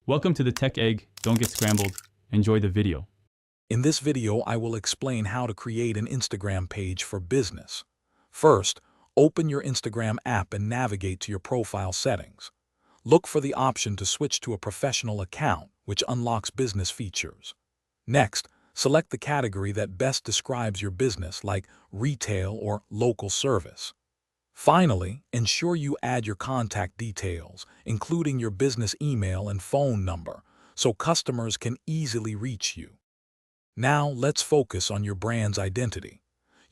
Welcome to the Tech Egg. Don't get scrambled. Enjoy the video. In this video, I will explain how to create an Instagram page for business. First, open your Instagram app and navigate to your profile settings. Look for the option to switch to a professional account, which unlocks business features. Next, select the category that best describes your business, like retail or local service. Finally, ensure you add your contact details, including your business email and phone number, so customers can easily reach you. Now, let's focus on your brand's identity.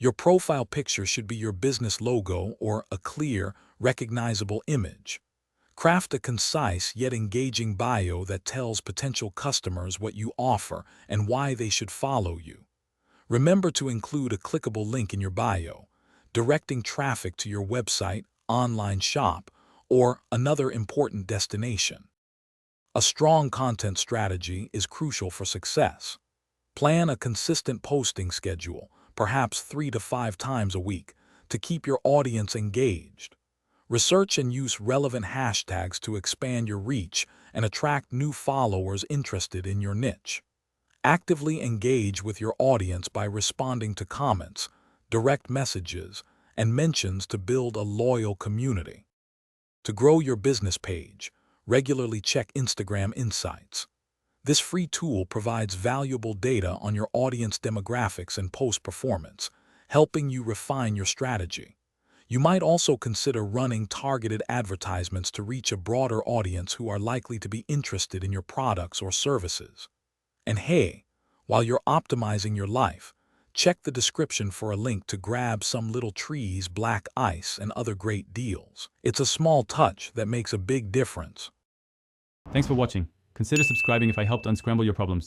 Your profile picture should be your business logo or a clear, recognizable image. Craft a concise yet engaging bio that tells potential customers what you offer and why they should follow you. Remember to include a clickable link in your bio, directing traffic to your website, online shop, or another important destination. A strong content strategy is crucial for success. Plan a consistent posting schedule, perhaps 3 to 5 times a week, to keep your audience engaged. Research and use relevant hashtags to expand your reach and attract new followers interested in your niche. Actively engage with your audience by responding to comments, direct messages, and mentions to build a loyal community. To grow your business page, regularly check Instagram Insights. This free tool provides valuable data on your audience demographics and post performance, helping you refine your strategy. You might also consider running targeted advertisements to reach a broader audience who are likely to be interested in your products or services. And hey, while you're optimizing your life, check the description for a link to grab some little trees, black ice, and other great deals. It's a small touch that makes a big difference. Thanks for watching. Consider subscribing if I helped unscramble your problems.